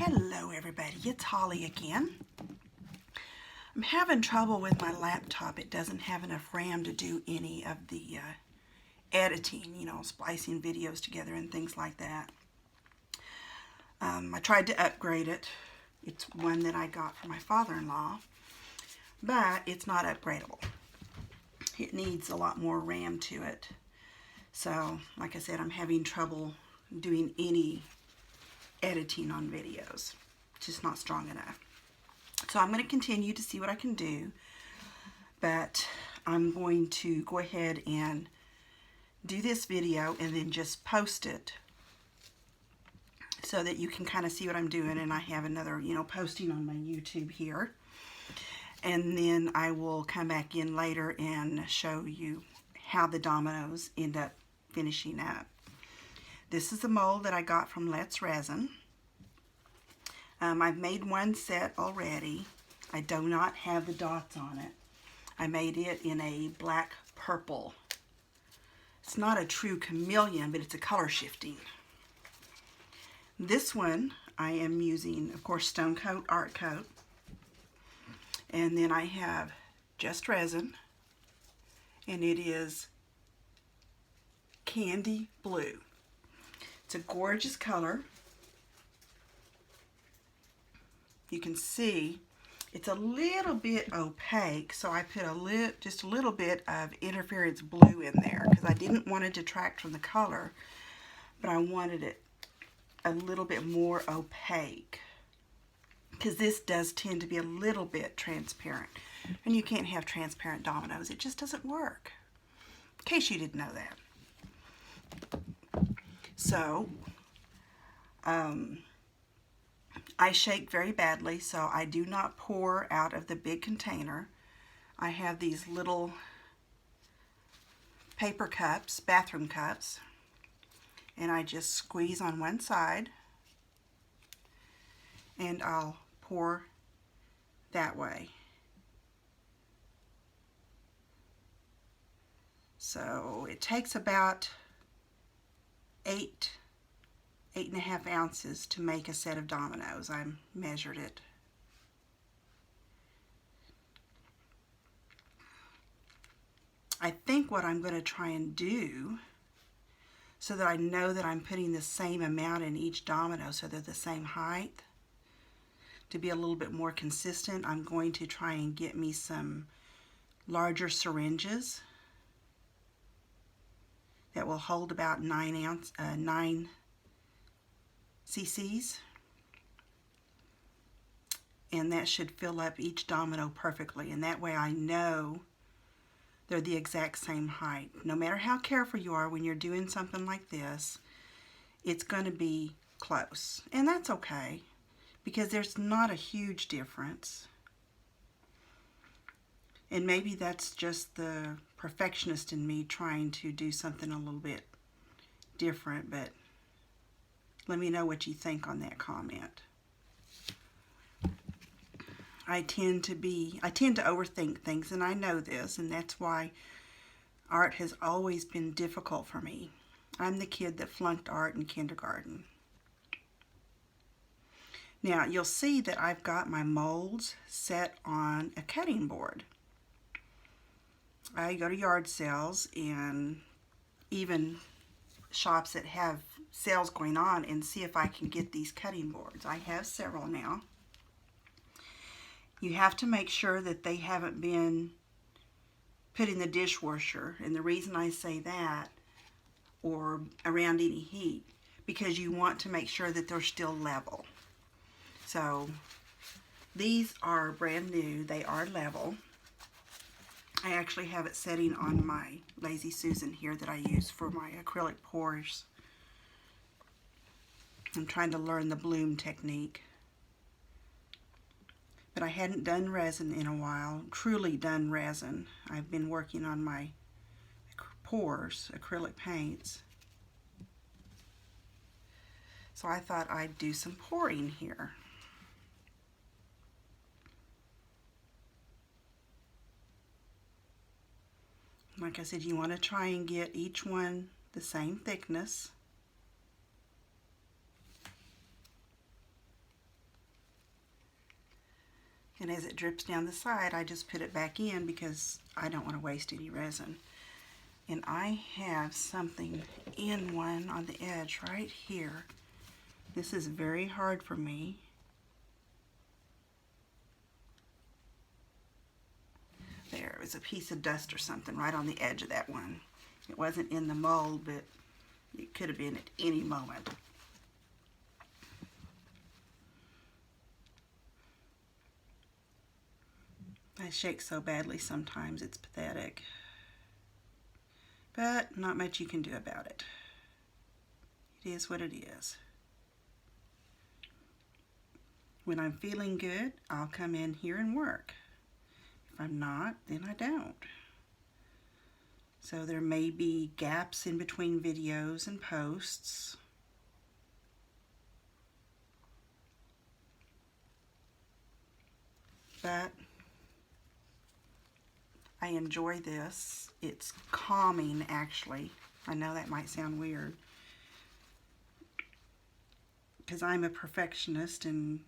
Hello everybody, it's Holly again. I'm having trouble with my laptop. It doesn't have enough RAM to do any of the editing, splicing videos together and things like that. I tried to upgrade it. It's one that I got from my father-in-law, but it's not upgradable. It needs a lot more RAM to it. So, like I said, I'm having trouble doing any editing on videos. It's just not strong enough. So I'm going to continue to see what I can do, but I'm going to go ahead and do this video and then just post it so that you can kind of see what I'm doing, and I have another, posting on my YouTube here. And then I will come back in later and show you how the dominoes end up finishing up. This is the mold that I got from Resin. I've made one set already. I do not have the dots on it. I made it in a black purple. It's not a true chameleon, but it's a color shifting. This one I am using, of course, Stonecoat Art Coat. And then I have just resin, and it is candy blue. It's a gorgeous color. You can see it's a little bit opaque, so I put just a little bit of interference blue in there because I didn't want to detract from the color, but I wanted it a little bit more opaque because this does tend to be a little bit transparent, and you can't have transparent dominoes. It just doesn't work, in case you didn't know that. So I shake very badly, so I do not pour out of the big container. I have these little paper cups, bathroom cups, and I just squeeze on one side, and I'll pour that way. So it takes about 8.5 ounces to make a set of dominoes. I measured it. I think what I'm going to try and do, so that I know that I'm putting the same amount in each domino so they're the same height, to be a little bit more consistent, I'm going to try and get me some larger syringes that will hold about 9 cc's, and that should fill up each domino perfectly, and that way I know they're the exact same height. No matter how careful you are when you're doing something like this, it's going to be close, and that's okay because there's not a huge difference. And maybe that's just the perfectionist in me trying to do something a little bit different, but let me know what you think on that comment. I tend to overthink things, and I know this, and that's why art has always been difficult for me. I'm the kid that flunked art in kindergarten. Now, you'll see that I've got my molds set on a cutting board. I go to yard sales and even shops that have sales going on and see if I can get these cutting boards. I have several now. You have to make sure that they haven't been put in the dishwasher, and the reason I say that, or around any heat, because you want to make sure that they're still level. So these are brand new. They are level. I actually have it setting on my Lazy Susan here that I use for my acrylic pours. I'm trying to learn the bloom technique. But I hadn't done resin in a while, truly done resin. I've been working on my pours, acrylic paints. So I thought I'd do some pouring here. Like I said, you want to try and get each one the same thickness. And as it drips down the side, I just put it back in because I don't want to waste any resin. And I have something in one on the edge right here. This is very hard for me. There was a piece of dust or something right on the edge of that one. It wasn't in the mold, but it could have been at any moment. I shake so badly sometimes, it's pathetic. But not much you can do about it. It is what it is. When I'm feeling good, I'll come in here and work. If I'm not, then I don't. So there may be gaps in between videos and posts. But I enjoy this. It's calming, actually. I know that might sound weird, because I'm a perfectionist, and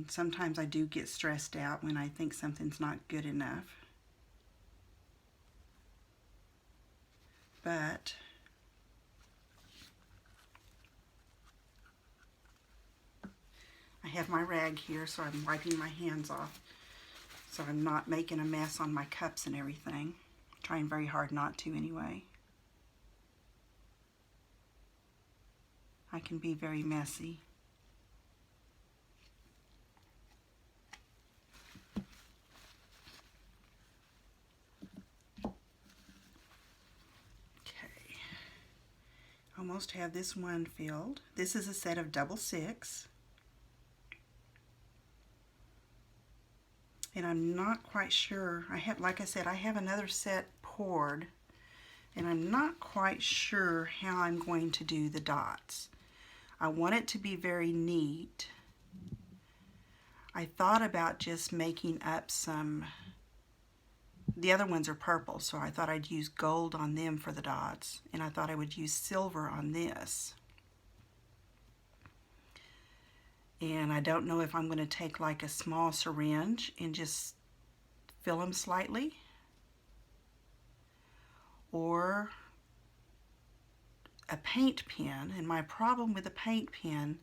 sometimes I do get stressed out when I think something's not good enough. But I have my rag here, so I'm wiping my hands off so I'm not making a mess on my cups and everything. Trying very hard not to anyway. I can be very messy. Okay. Almost have this one filled. This is a set of double 6. And I'm not quite sure. Like I said, I have another set poured, and I'm not quite sure how I'm going to do the dots. I want it to be very neat. I thought about just making up some, the other ones are purple, so I thought I'd use gold on them for the dots, and I thought I would use silver on this. And I don't know if I'm going to take like a small syringe and just fill them slightly, or a paint pen. And my problem with a paint pen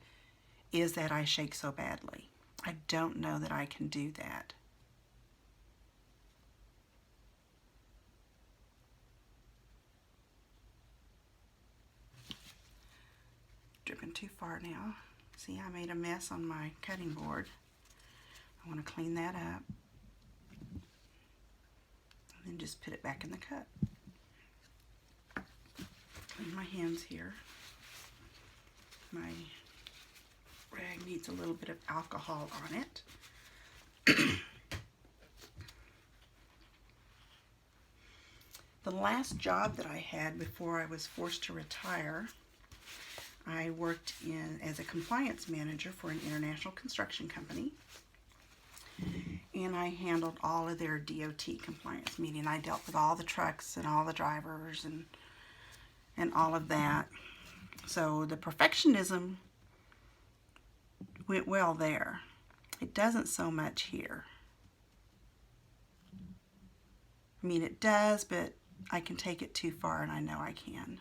is that I shake so badly. I don't know that I can do that. Dripping too far now. See, I made a mess on my cutting board. I want to clean that up. And then just put it back in the cup. Clean my hands here. My rag needs a little bit of alcohol on it. The last job that I had before I was forced to retire, I worked as a compliance manager for an international construction company, and I handled all of their DOT compliance, meaning I dealt with all the trucks and all the drivers and all of that. So the perfectionism went well there. It doesn't so much here. I mean, it does, but I can take it too far, and I know I can.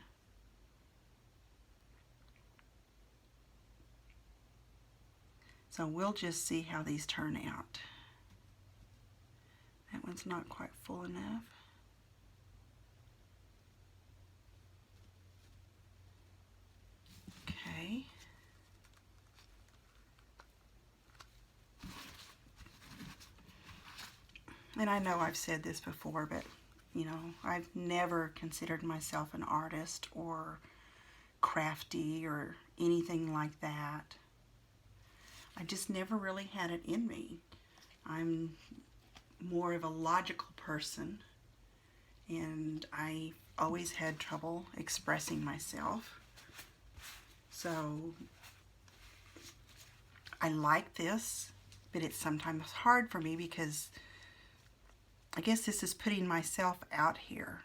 So we'll just see how these turn out. That one's not quite full enough. Okay. And I know I've said this before, but you know, I've never considered myself an artist or crafty or anything like that. I just never really had it in me. I'm more of a logical person, and I always had trouble expressing myself. So I like this, but it's sometimes hard for me because I guess this is putting myself out here.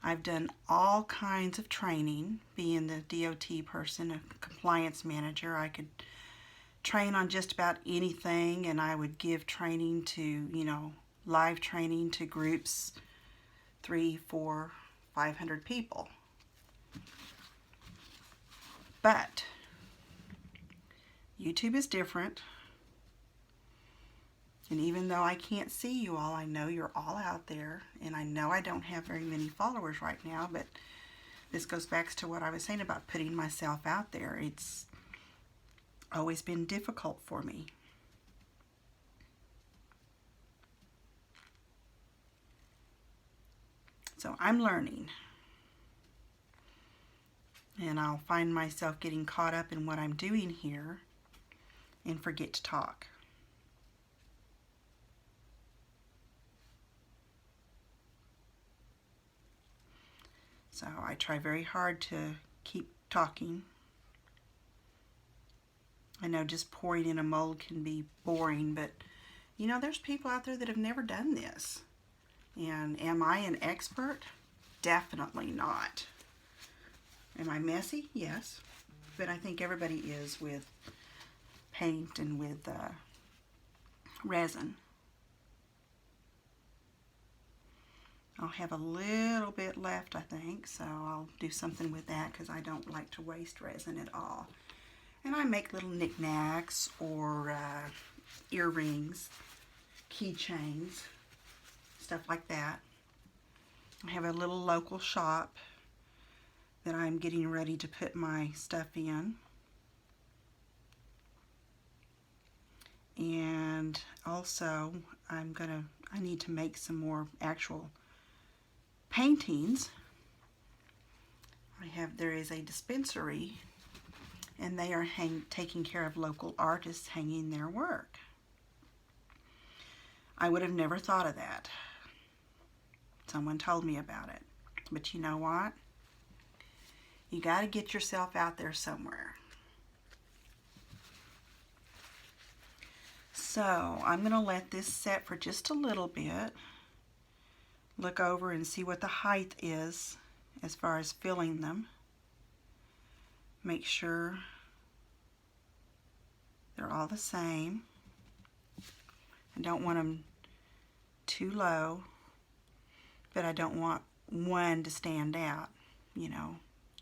I've done all kinds of training, being the DOT person, a compliance manager. I could train on just about anything, and I would give training to, you know, live training to groups 300, 400, 500 people. But YouTube is different. And even though I can't see you all, I know you're all out there. And I know I don't have very many followers right now, but this goes back to what I was saying about putting myself out there. It's always been difficult for me. So I'm learning. And I'll find myself getting caught up in what I'm doing here and forget to talk. So I try very hard to keep talking. I know just pouring in a mold can be boring, but you know, there's people out there that have never done this. And am I an expert? Definitely not. Am I messy? Yes. But I think everybody is with paint and with resin. I'll have a little bit left, I think, so I'll do something with that because I don't like to waste resin at all. And I make little knickknacks or earrings, keychains, stuff like that. I have a little local shop that I'm getting ready to put my stuff in. And also I need to make some more actual paintings. There is a dispensary, and they are taking care of local artists hanging their work. I would have never thought of that. Someone told me about it. But you know what? You got to get yourself out there somewhere. So I'm going to let this set for just a little bit. Look over and see what the height is as far as filling them. Make sure they're all the same. I don't want them too low, but I don't want one to stand out. You know,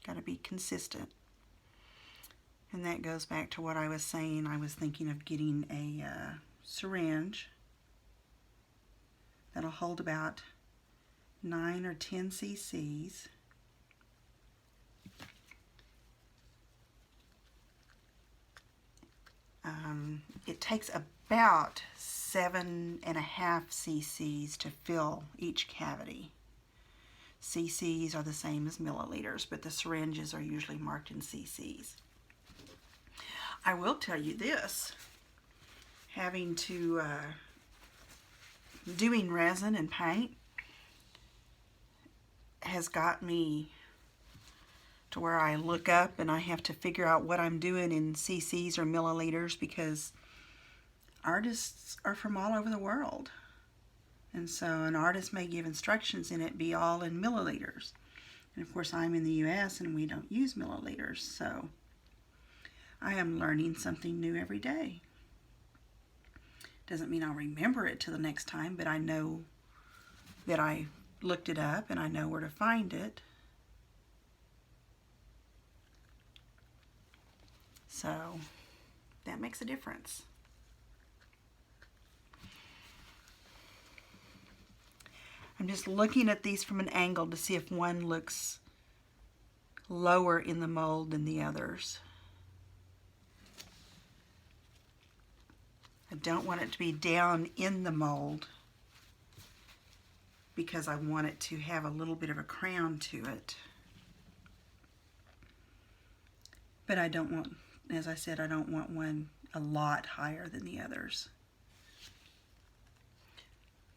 got to be consistent. And that goes back to what I was saying. I was thinking of getting a syringe that'll hold about 9 or 10 cc's. It takes about 7.5 cc's to fill each cavity. Cc's are the same as milliliters, but the syringes are usually marked in cc's. I will tell you this, having to doing resin and paint has got me to where I look up and I have to figure out what I'm doing in cc's or milliliters, because artists are from all over the world. And so an artist may give instructions and it be all in milliliters. And of course I'm in the US and we don't use milliliters, so I am learning something new every day. Doesn't mean I'll remember it till the next time, but I know that I looked it up and I know where to find it. So that makes a difference. I'm just looking at these from an angle to see if one looks lower in the mold than the others. I don't want it to be down in the mold because I want it to have a little bit of a crown to it. But I don't want, as I said, I don't want one a lot higher than the others.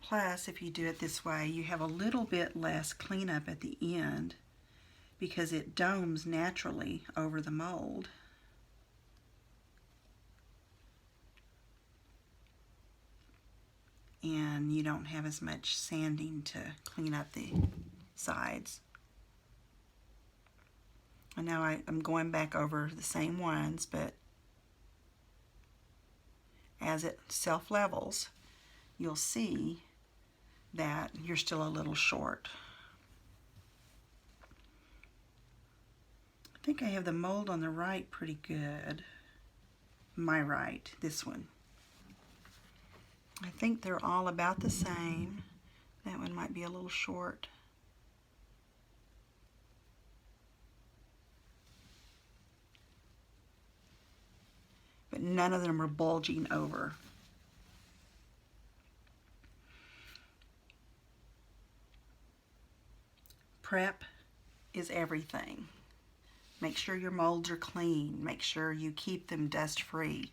Plus, if you do it this way, you have a little bit less cleanup at the end because it domes naturally over the mold. And you don't have as much sanding to clean up the sides. I know I'm going back over the same ones, but as it self-levels, you'll see that you're still a little short. I think I have the mold on the right pretty good. My right, this one. I think they're all about the same. That one might be a little short. But none of them are bulging over. Prep is everything. Make sure your molds are clean. Make sure you keep them dust-free.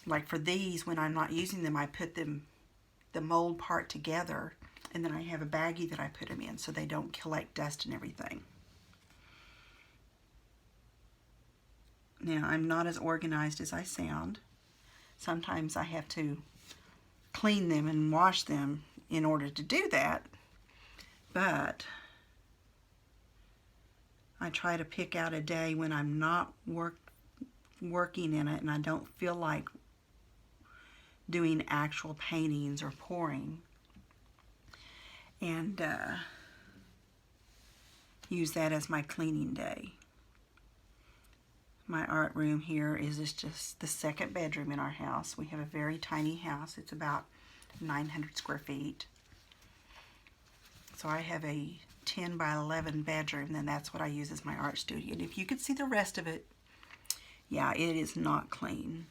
Like for these, when I'm not using them, I put them, the mold part together, and then I have a baggie that I put them in so they don't collect dust and everything. Now, I'm not as organized as I sound. Sometimes I have to clean them and wash them in order to do that, but I try to pick out a day when I'm not working in it and I don't feel like doing actual paintings or pouring, and use that as my cleaning day. My art room here is just the second bedroom in our house. We have a very tiny house. It's about 900 square feet. So I have a 10 by 11 bedroom, and that's what I use as my art studio. And if you could see the rest of it, yeah, it is not clean.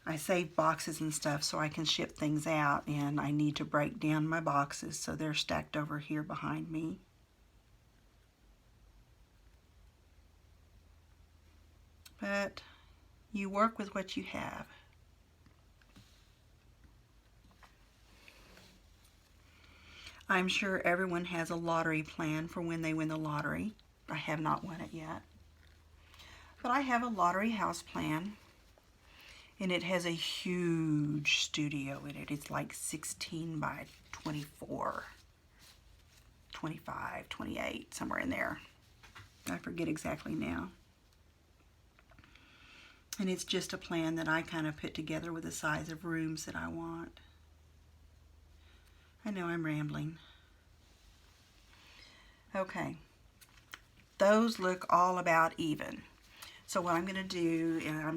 I save boxes and stuff so I can ship things out, and I need to break down my boxes, so they're stacked over here behind me. But you work with what you have. I'm sure everyone has a lottery plan for when they win the lottery. I have not won it yet. But I have a lottery house plan, and it has a huge studio in it. It's like 16 by 24, 25, 28, somewhere in there. I forget exactly now. And it's just a plan that I kind of put together with the size of rooms that I want. I know I'm rambling. Okay. Those look all about even. So what I'm going to do, and I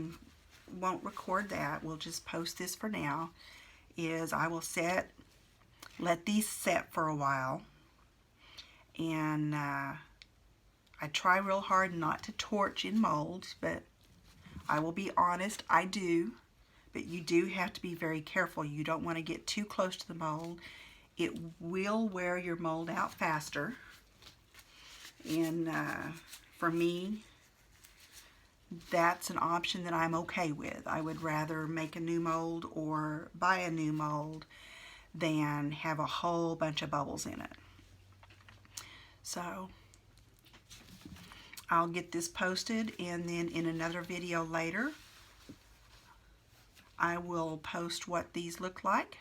won't record that, we'll just post this for now, is I will let these set for a while. And I try real hard not to torch in molds, but I will be honest, I do, but you do have to be very careful. You don't want to get too close to the mold. It will wear your mold out faster. And for me, that's an option that I'm okay with. I would rather make a new mold or buy a new mold than have a whole bunch of bubbles in it. So I'll get this posted, and then in another video later, I will post what these look like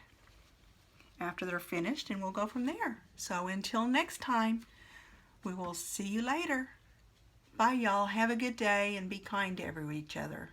after they're finished, and we'll go from there. So until next time, we will see you later. Bye, y'all. Have a good day, and be kind to each other.